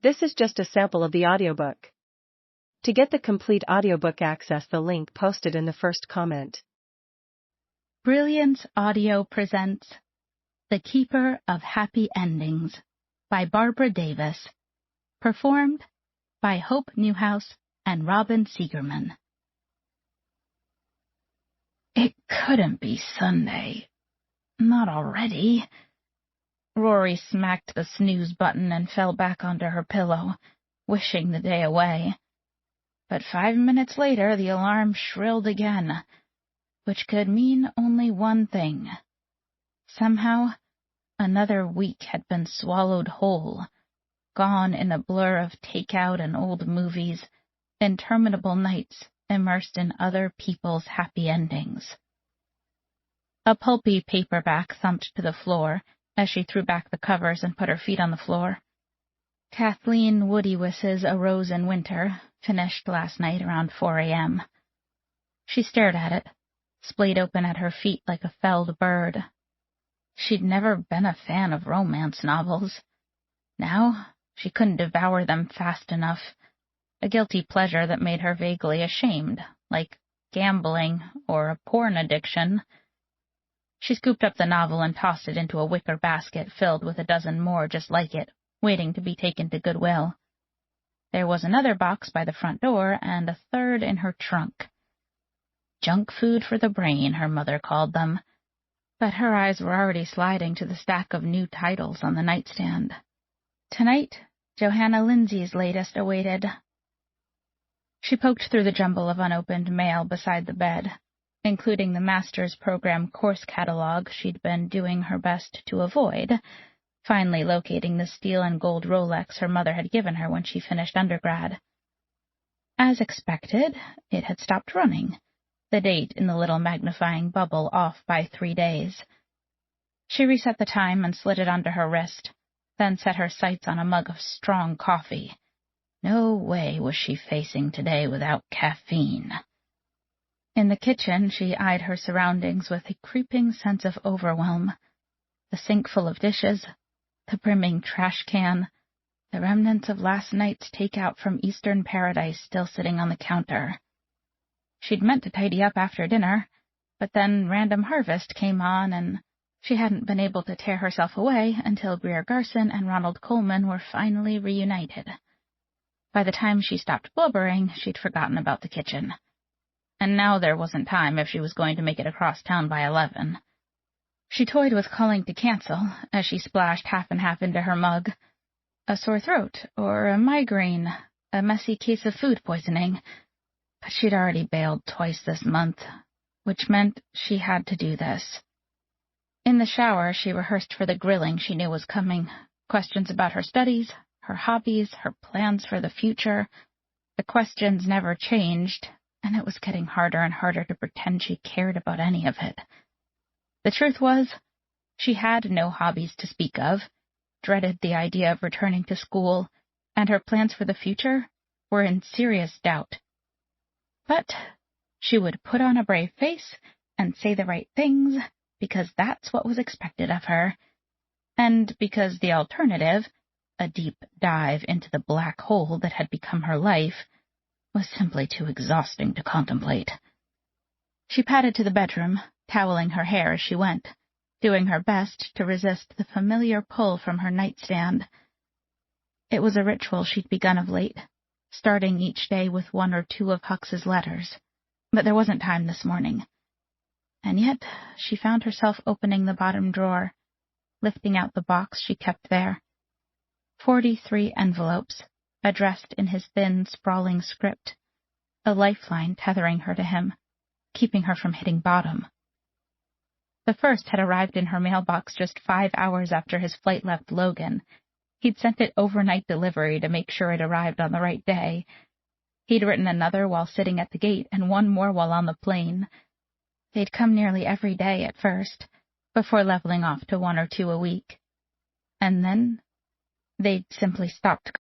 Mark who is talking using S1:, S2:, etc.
S1: This is just a sample of the audiobook. To get the complete audiobook, access the link posted in the first comment.
S2: Brilliance Audio presents The Keeper of Happy Endings by Barbara Davis, performed by Hope Newhouse and Robin Seegerman. It couldn't be Sunday. Not already. Rory smacked the snooze button and fell back onto her pillow, wishing the day away. But 5 minutes later the alarm shrilled again, which could mean only one thing. Somehow, another week had been swallowed whole, gone in a blur of takeout and old movies, interminable nights immersed in other people's happy endings. A pulpy paperback thumped to the floor as she threw back the covers and put her feet on the floor. Kathleen Woodywis's A Rose in Winter finished last night around 4 a.m. She stared at it, splayed open at her feet like a felled bird. She'd never been a fan of romance novels. Now she couldn't devour them fast enough, a guilty pleasure that made her vaguely ashamed, like gambling or a porn addiction. She scooped up the novel and tossed it into a wicker basket filled with a dozen more just like it, waiting to be taken to Goodwill. There was another box by the front door and a third in her trunk. Junk food for the brain, her mother called them, but her eyes were already sliding to the stack of new titles on the nightstand. Tonight, Johanna Lindsay's latest awaited. She poked through the jumble of unopened mail beside the bed, including the master's program course catalog she'd been doing her best to avoid, finally locating the steel and gold Rolex her mother had given her when she finished undergrad. As expected, it had stopped running, the date in the little magnifying bubble off by 3 days. She reset the time and slid it onto her wrist, then set her sights on a mug of strong coffee. No way was she facing today without caffeine. In the kitchen, she eyed her surroundings with a creeping sense of overwhelm. The sink full of dishes, the brimming trash can, the remnants of last night's takeout from Eastern Paradise still sitting on the counter. She'd meant to tidy up after dinner, but then Random Harvest came on, and she hadn't been able to tear herself away until Greer Garson and Ronald Coleman were finally reunited. By the time she stopped blubbering, she'd forgotten about the kitchen. And now there wasn't time if she was going to make it across town by 11. She toyed with calling to cancel as she splashed half and half into her mug. A sore throat, or a migraine, a messy case of food poisoning. But she'd already bailed twice this month, which meant she had to do this. In the shower, she rehearsed for the grilling she knew was coming. Questions about her studies, her hobbies, her plans for the future. The questions never changed, and it was getting harder and harder to pretend she cared about any of it. The truth was, she had no hobbies to speak of, dreaded the idea of returning to school, and her plans for the future were in serious doubt. But she would put on a brave face and say the right things, because that's what was expected of her, and because the alternative, a deep dive into the black hole that had become her life, was simply too exhausting to contemplate. She padded to the bedroom, toweling her hair as she went, doing her best to resist the familiar pull from her nightstand. It was a ritual she'd begun of late, starting each day with 1 or 2 of Hux's letters, but there wasn't time this morning. And yet she found herself opening the bottom drawer, lifting out the box she kept there. 43 envelopes, addressed in his thin, sprawling script, a lifeline tethering her to him, keeping her from hitting bottom. The first had arrived in her mailbox just 5 hours after his flight left Logan. He'd sent it overnight delivery to make sure it arrived on the right day. He'd written another while sitting at the gate and one more while on the plane. They'd come nearly every day at first, before leveling off to 1 or 2 a week. And then they'd simply stopped